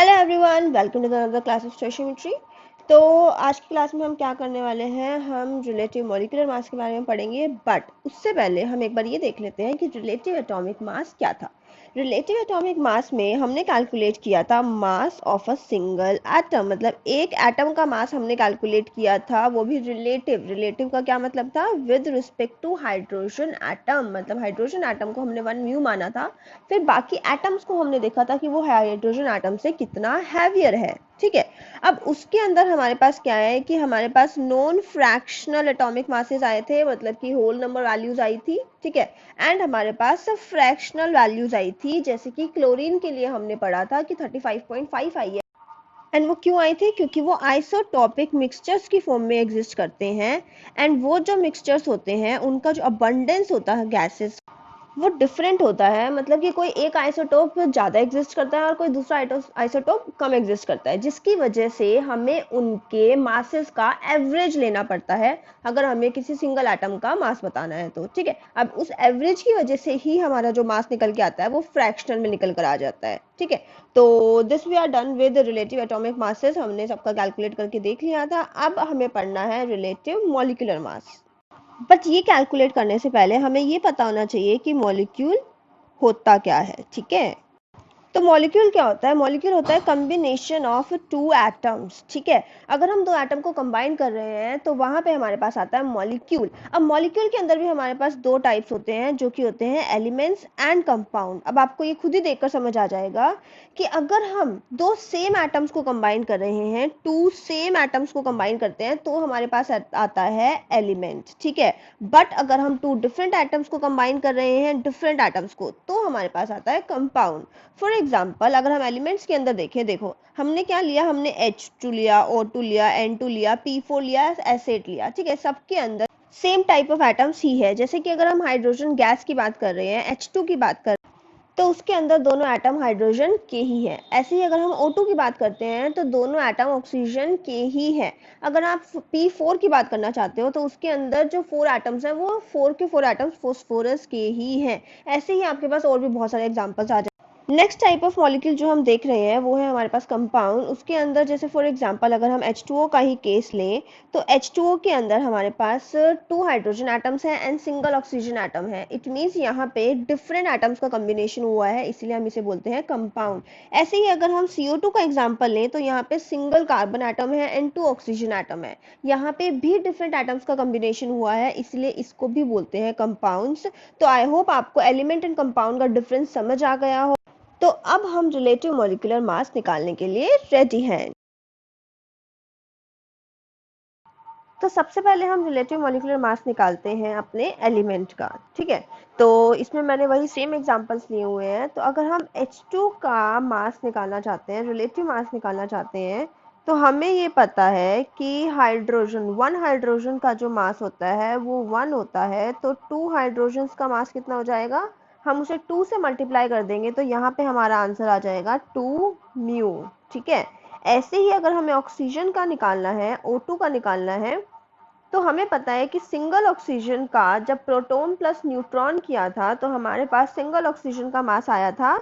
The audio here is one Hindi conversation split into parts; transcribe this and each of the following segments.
Hello everyone, welcome to another class of stoichiometry. तो आज की क्लास में हम क्या करने वाले हैं, हम रिलेटिव मॉलिक्यूलर मास के बारे में पढ़ेंगे। बट उससे पहले हम एक बार ये देख लेते हैं कि रिलेटिव एटॉमिक मास क्या था। रिलेटिव एटॉमिक मास में हमने कैलकुलेट किया था mass of a single atom, मतलब एक एटम का मास हमने कैलकुलेट किया था, वो भी रिलेटिव। रिलेटिव का क्या मतलब था? With respect to hydrogen atom, मतलब हाइड्रोजन एटम को हमने 1 म्यू माना था। फिर बाकी एटम्स को हमने देखा था कि वो हाइड्रोजन एटम से कितना हैवियर है। ठीक है, अब उसके अंदर हमारे पास क्या है कि हमारे पास नॉन फ्रैक्शनल एटॉमिक मासेस आए थे, मतलब कि होल नंबर वैल्यूज आई थी। ठीक है, एंड हमारे पास फ्रैक्शनल वैल्यूज आई थी, जैसे कि क्लोरीन के लिए हमने पढ़ा था कि 35.5 आई है। एंड वो क्यों आई थी? क्योंकि वो आइसोटॉपिक मिक्सचर्स की फॉर्म में एग्जिस्ट करते हैं। एंड वो जो मिक्सचर्स होते हैं उनका जो अबंडेंस होता है गैसेस, वो डिफरेंट होता है। मतलब कि कोई एक आइसोटोप ज़्यादा एग्जिस्ट करता है और कोई दूसरा आइसोटोप कम एग्जिस्ट करता है, जिसकी वजह से हमें उनके मासेस का एवरेज लेना पड़ता है अगर हमें किसी सिंगल एटम का मास बताना है तो। ठीक है, अब उस एवरेज की वजह से ही हमारा जो मास निकल के आता है वो फ्रैक्शनल में निकल कर आ जाता है। ठीक है, तो this we are done with relative atomic masses, हमने सबका कैलकुलेट करके देख लिया था। अब हमें पढ़ना है रिलेटिव मॉलिक्यूलर मास। बट ये कैलकुलेट करने से पहले हमें ये पता होना चाहिए कि मॉलिक्यूल होता क्या है। ठीक है, तो मॉलिक्यूल क्या होता है? मॉलिक्यूल होता है कॉम्बिनेशन ऑफ टू एटम्स। ठीक है, अगर हम दो एटम को कंबाइन कर रहे हैं तो वहां पे हमारे पास आता है मॉलिक्यूल। अब मॉलिक्यूल के अंदर भी हमारे पास दो टाइप्स होते हैं, जो कि होते हैं एलिमेंट्स एंड कंपाउंड। अब आपको ये खुद ही देखकर समझ आ जाएगा कि अगर हम दो सेम एटम्स को कंबाइन कर रहे हैं, टू सेम एटम्स को कंबाइन करते हैं, तो हमारे पास आता है एलिमेंट। ठीक है, बट अगर हम टू डिफरेंट एटम्स को कंबाइन कर रहे हैं, डिफरेंट एटम्स को, तो हमारे पास आता है कंपाउंड। फॉर एग्जाम्पल, अगर हम एलिमेंट्स के अंदर देखें, देखो हमने क्या लिया, हमने H2 लिया, O2 लिया, N2 लिया, P4 लिया, S8 लिया। ठीक है, सबके अंदर सेम टाइप ऑफ एटम्स ही है। जैसे कि अगर हम हाइड्रोजन गैस की बात कर रहे हैं, H2 की बात कर, तो उसके अंदर दोनों एटम हाइड्रोजन के ही हैं। ऐसे ही अगर हम O2 की बात करते हैं तो दोनों एटम ऑक्सीजन के ही हैं। अगर आप P4 की बात करना चाहते हो तो उसके अंदर जो 4 एटम्स हैं वो 4 के 4 एटम्स फोस्फोरस के ही हैं। ऐसे ही आपके पास और भी बहुत सारे एग्जांपल्स आ जाए। नेक्स्ट टाइप ऑफ मॉलिक्यूल जो हम देख रहे हैं वो है हमारे पास कंपाउंड। उसके अंदर जैसे फॉर एग्जांपल अगर हम H2O का ही केस लें तो H2O के अंदर हमारे पास 2 हाइड्रोजन एटम्स हैं एंड सिंगल ऑक्सीजन एटम है। इट मीन्स यहाँ पे डिफरेंट एटम्स का कॉम्बिनेशन हुआ है, इसीलिए हम इसे बोलते हैं कंपाउंड। ऐसे ही अगर हम CO2 का एग्जाम्पल लें तो यहाँ पे सिंगल कार्बन एटम है एंड 2 ऑक्सीजन एटम है। यहाँ पे भी डिफरेंट एटम्स का कॉम्बिनेशन हुआ है, इसलिए इसको भी बोलते हैं कंपाउंड्स। तो आई होप आपको एलिमेंट एंड कंपाउंड का डिफरेंस समझ आ गया हो। तो अब हम रिलेटिव मॉलिक्यूलर मास निकालने के लिए रेडी हैं। तो सबसे पहले हम रिलेटिव मॉलिक्यूलर मास निकालते हैं अपने एलिमेंट का। ठीक है, तो इसमें मैंने वही सेम एग्जांपल्स लिए हुए हैं। तो अगर हम H2 का मास निकालना चाहते हैं, रिलेटिव मास निकालना चाहते हैं, तो हमें ये पता है कि हाइड्रोजन, 1 हाइड्रोजन का जो मास होता है वो 1 होता है। तो 2 हाइड्रोजन का मास कितना हो जाएगा? हम उसे 2 से मल्टीप्लाई कर देंगे तो यहाँ पे हमारा आंसर आ जाएगा 2 म्यू। ठीक है, ऐसे ही अगर हमें ऑक्सीजन का निकालना है, O2 का निकालना है, तो हमें पता है कि सिंगल ऑक्सीजन का जब प्रोटॉन प्लस न्यूट्रॉन किया था तो हमारे पास सिंगल ऑक्सीजन का मास आया था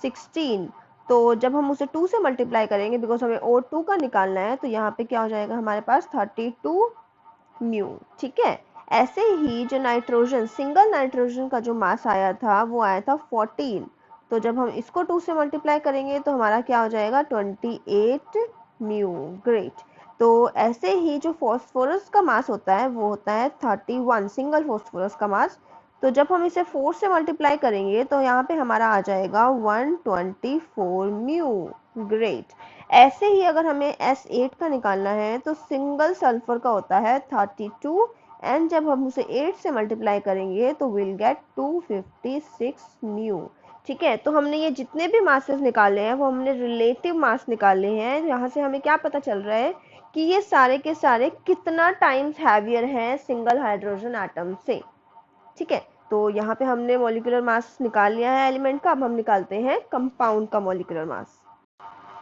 16। तो जब हम उसे 2 से मल्टीप्लाई करेंगे, बिकॉज हमें O2 का निकालना है, तो यहाँ पे क्या हो जाएगा हमारे पास 32 म्यू। ठीक है, ऐसे ही जो नाइट्रोजन, सिंगल नाइट्रोजन का जो मास आया था वो आया था 14। तो जब हम इसको 2 से मल्टीप्लाई करेंगे तो हमारा क्या हो जाएगा 28 म्यू। ग्रेट। तो ऐसे ही जो फॉस्फोरस का मास होता है वो होता है 31, सिंगल फॉस्फोरस का मास। तो जब हम इसे 4 से मल्टीप्लाई करेंगे तो यहाँ पे हमारा आ जाएगा 124 म्यू। ग्रेट। ऐसे ही अगर हमें S8 का निकालना है तो सिंगल सल्फर का होता है 32, एंड जब हम उसे 8 से मल्टीप्लाई करेंगे तो विल गेट 256 न्यू। ठीक है, तो हमने ये जितने भी मासेस निकाले हैं वो हमने रिलेटिव मास निकाले हैं। यहाँ से हमें क्या पता चल रहा है कि ये सारे के सारे कितना टाइम्स हैवियर हैं सिंगल हाइड्रोजन एटम से। ठीक है, तो यहाँ पे हमने मॉलिक्यूलर मास निकाल लिया है एलिमेंट का। अब हम निकालते हैं कंपाउंड का मॉलिक्यूलर मास।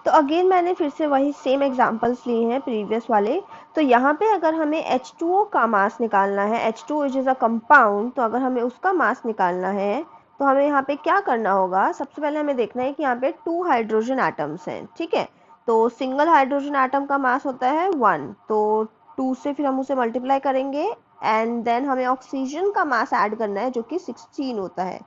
तो अगेन मैंने फिर से वही सेम एग्जांपल्स लिए हैं प्रीवियस वाले। तो यहाँ पे अगर हमें H2O का मास निकालना है, H2O इज अ कंपाउंड, तो अगर हमें उसका मास निकालना है तो हमें यहाँ पे क्या करना होगा, सबसे पहले हमें देखना है कि यहाँ पे 2 हाइड्रोजन एटम्स हैं, ठीक है। तो सिंगल हाइड्रोजन एटम का मास होता है 1, तो 2 से फिर हम उसे मल्टीप्लाई करेंगे एंड देन हमें ऑक्सीजन का मास ऐड करना है जो कि 16 होता है।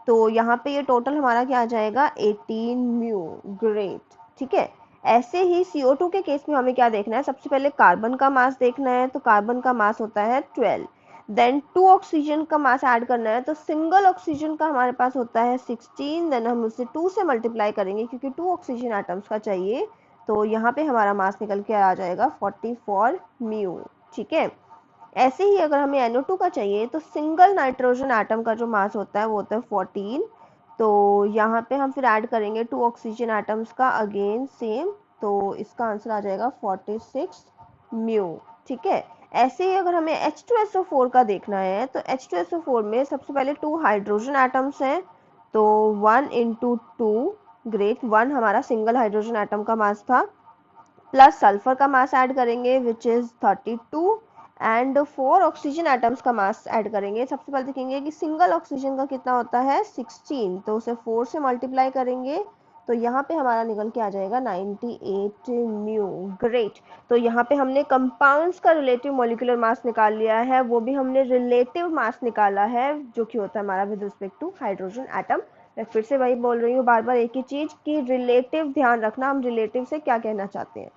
तो यहाँ पे ये टोटल हमारा क्या आ जाएगा 18 म्यू। ग्रेट, ठीक है। ऐसे ही CO2 के केस में हमें क्या देखना है, सबसे पहले कार्बन का मास देखना है, तो कार्बन का मास होता है 12। देन 2 ऑक्सीजन का मास ऐड करना है, तो सिंगल ऑक्सीजन का हमारे पास होता है 16। देन हम उसे 2 से मल्टीप्लाई करेंगे क्योंकि 2 ऑक्सीजन एटम्स का चाहिए, तो यहाँ पे हमारा मास निकल के आ जाएगा 44 म्यू, ठीक है। ऐसे ही अगर हमें NO2 का चाहिए तो सिंगल नाइट्रोजन एटम का जो मास होता है वो होता है 14। तो यहाँ पे हम फिर ऐड करेंगे 2 ऑक्सीजन एटम्स का, अगेन सेम, तो इसका आंसर आ जाएगा 46 म्यू, ठीक है। ऐसे ही अगर हमें H2SO4 का देखना है तो H2SO4 में सबसे पहले 2 हाइड्रोजन एटम्स हैं, तो 1 इंटू 2, ग्रेट, 1 हमारा सिंगल हाइड्रोजन एटम का मास था, प्लस सल्फर का मास ऐड करेंगे which is 32 and 4 oxygen atoms का मास ऐड करेंगे। सबसे पहले देखेंगे कि सिंगल ऑक्सीजन का कितना होता है 16, तो उसे 4 से मल्टीप्लाई करेंगे, तो यहाँ पे हमारा निकल के आ जाएगा 98 म्यू। ग्रेट, तो यहाँ पे हमने कंपाउंड्स का रिलेटिव मॉलिक्यूलर मास निकाल लिया है, वो भी हमने रिलेटिव मास निकाला है जो कि होता है हमारा with respect to hydrogen atom. मैं फिर से वही बोल रही हूँ बार बार एक ही चीज कि रिलेटिव ध्यान रखना, हम रिलेटिव से क्या कहना चाहते हैं।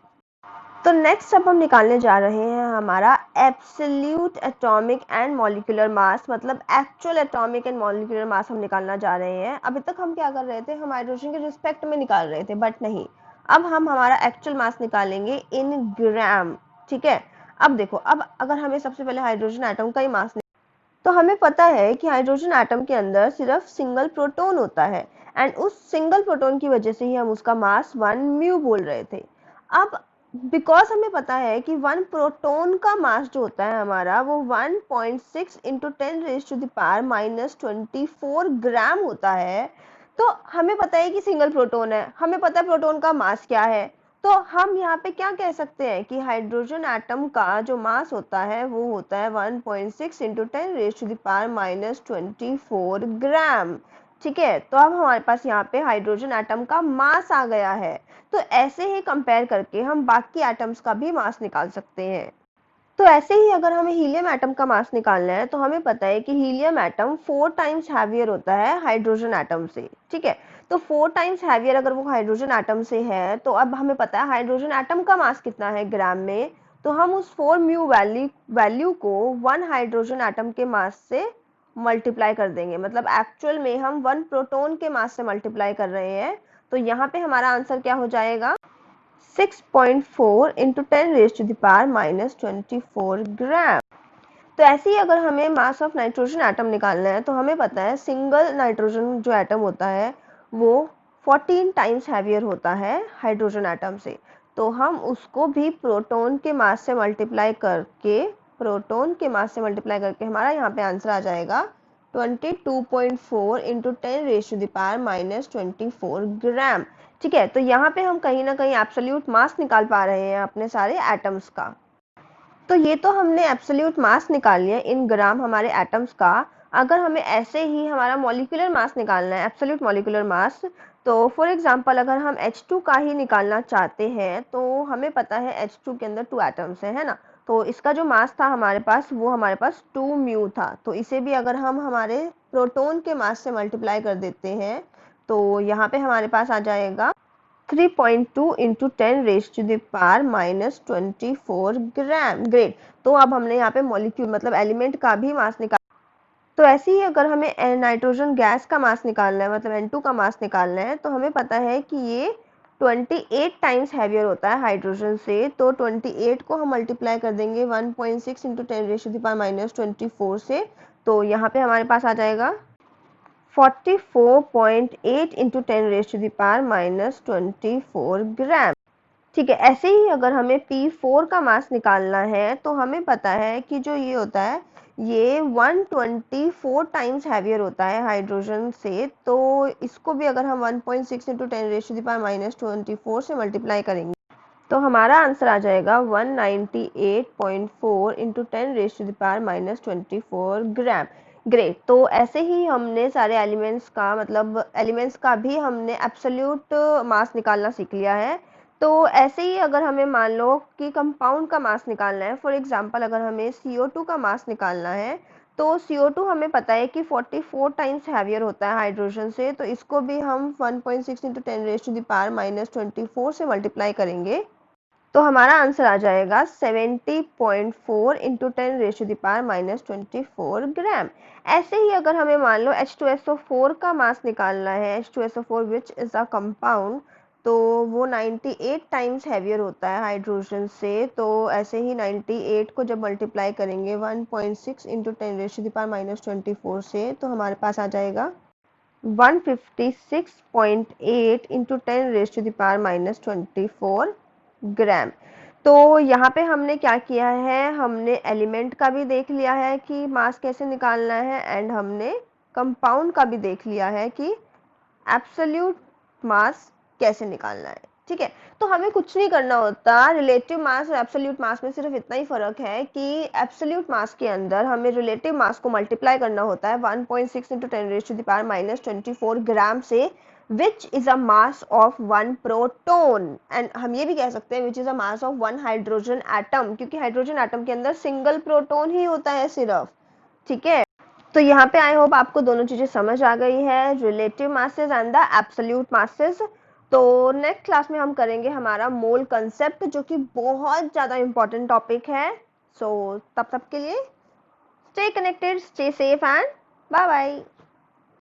तो नेक्स्ट अब हम निकालने जा रहे हैं हमारा absolute atomic and molecular mass, मतलब actual atomic and molecular mass हम निकालना जा रहे हैं। अभी तक हम क्या कर रहे थे, हम हाइड्रोजन के रिस्पेक्ट में निकाल रहे थे, बट नहीं, अब हम हमारा एक्चुअल मास निकालेंगे इन ग्राम, ठीक है। अब देखो, अब अगर हमें सबसे पहले हाइड्रोजन एटम का ही मास, तो हमें पता है कि हाइड्रोजन एटम के अंदर सिर्फ सिंगल प्रोटॉन होता है एंड उस सिंगल प्रोटॉन की वजह से ही हम उसका मास 1 म्यू बोल रहे थे। अब बिकॉज हमें पता है कि 1 प्रोटॉन का मास जो होता है हमारा वो 1.6 into 10 raise to the power -24 gram होता है, तो हमें पता है कि सिंगल प्रोटॉन है, हमें पता है प्रोटॉन का मास क्या है, तो हम यहाँ पे क्या कह सकते हैं कि हाइड्रोजन एटम का जो मास होता है वो होता है 1.6 into 10 raise to the power -24 gram, ठीक है। तो अब हमारे पास यहाँ पे हाइड्रोजन एटम का मास आ गया है, तो ऐसे ही कंपेयर करके हम बाकी एटम्स का भी मास निकाल सकते हैं। तो ऐसे ही अगर हमें हीलियम एटम का मास निकालना है तो हमें पता है कि हीलियम एटम 4 टाइम्स हैवियर होता है हाइड्रोजन एटम से, ठीक है। तो 4 टाइम्स हैवियर अगर वो हाइड्रोजन एटम से है, तो अब हमें पता है हाइड्रोजन एटम का मास कितना है ग्राम में, तो हम उस 4 म्यू वैल्यू को 1 हाइड्रोजन एटम के मास से मल्टीप्लाई कर देंगे, मतलब एक्चुअल में हम 1 प्रोटॉन के मास से मल्टीप्लाई कर रहे हैं, तो यहाँ पे हमारा आंसर क्या हो जाएगा 6.4 into 10 raise to the power -24 gram. तो ऐसे ही अगर हमें मास ऑफ नाइट्रोजन एटम निकालना है तो हमें पता है सिंगल नाइट्रोजन जो एटम होता है वो 14 टाइम्स हैवियर होता है हाइड्रोजन एटम से, तो हम उसको भी प्रोटॉन के मास से मल्टीप्लाई करके, हमारा यहाँ पे आंसर आ जाएगा 22.4 into 10 raise to the power -24 gram, ठीक है। तो यहाँ पे हम कहीं ना कहीं एब्सोल्यूट मास निकाल पा रहे हैं अपने सारे एटम्स का। तो ये तो हमने एब्सोल्यूट मास निकाल लिया इन ग्राम हमारे एटम्स का। अगर हमें ऐसे ही हमारा मॉलिक्यूलर मास निकालना है, एब्सोल्यूट मॉलिक्यूलर मास, तो फॉर एग्जांपल अगर हम H2 का ही निकालना चाहते हैं, तो हमें पता है H2 के अंदर 2 एटम्स है ना, तो इसका जो मास था हमारे पास वो हमारे पास 2 म्यू था, तो इसे भी अगर हम हमारे प्रोटॉन के मास से मल्टीप्लाई कर देते हैं तो यहाँ पे हमारे पास आ जाएगा 3.2 into 10 raise to the power -24 gram. Great, तो अब हमने यहाँ पे मॉलिक्यूल मतलब एलिमेंट का भी मास निकाल। तो ऐसे ही अगर हमें नाइट्रोजन गैस का मास निकालना है, मतलब N2 का मास निकालना है, तो हमें पता है कि ये 28 टाइम्स हैवियर होता है हाइड्रोजन से, तो 28 को हम मल्टीप्लाई कर देंगे 1.6 into 10 raise to the power -24 से, तो यहाँ पे हमारे पास आ जाएगा 44.8 into 10 raise to the power -24 gram, ठीक है। ऐसे ही अगर हमें P4 का मास निकालना है तो हमें पता है कि जो ये होता है ये 124 टाइम्स हैवियर होता है हाइड्रोजन से, तो इसको भी अगर हम 1.6 into 10 raise to the power -24 से मल्टीप्लाई करेंगे तो हमारा आंसर आ जाएगा 198.4 into 10 raise to the power -24 gram. Great. तो ऐसे ही हमने सारे एलिमेंट्स का मतलब एलिमेंट्स का भी हमने एब्सोल्यूट मास निकालना सीख लिया है। तो ऐसे ही अगर हमें मान लो कि कंपाउंड का मास निकालना है, फॉर एग्जांपल अगर हमें CO2 का मास निकालना है, तो CO2 हमें पता है कि 44 टाइम्स हैवियर होता है हाइड्रोजन से, तो इसको भी हम 1.6 इंटू 10⁻⁻24 से मल्टीप्लाई करेंगे, तो हमारा आंसर आ जाएगा 70.4 इंटू 10⁻⁻24 ग्राम। ऐसे ही अगर हमें मान लो H2SO4 का मास निकालना है, H2SO4 which is a compound, तो वो 98 टाइम्स हैवियर होता है हाइड्रोजन से, तो ऐसे ही 98 को जब मल्टीप्लाई करेंगे 1.6 इंटू 10⁻⁻24 से, तो हमारे पास आ जाएगा 156.8 इंटू 10⁻⁻24 ग्राम। तो यहाँ पे हमने क्या किया है, हमने एलिमेंट का भी देख लिया है कि मास कैसे निकालना है, एंड हमने कंपाउंड का भी देख लिया है कि एब्सोल्यूट मास कैसे निकालना है। ठीक है, तो हमें कुछ नहीं करना होता। रिलेटिव मास और एब्सोल्यूट मास में सिर्फ इतना ही फर्क है कि एब्सोल्यूट मास के अंदर हमें रिलेटिव मास को मल्टीप्लाई करना होता है 1.6 इंटू 10⁻⁻24 ग्राम से, which is a mass of one proton, and हम ये भी कह सकते हैं which is a mass of one hydrogen atom, क्योंकि हाइड्रोजन एटम के अंदर सिंगल प्रोटोन ही होता है सिर्फ। ठीक है, तो यहाँ पे आई होप आपको दोनों चीजें समझ आ गई है, relative masses and the absolute masses. तो नेक्स्ट क्लास में हम करेंगे हमारा मोल कंसेप्ट, जो कि बहुत ज्यादा इंपॉर्टेंट टॉपिक है। सो तब तक के लिए stay connected, stay safe and bye bye.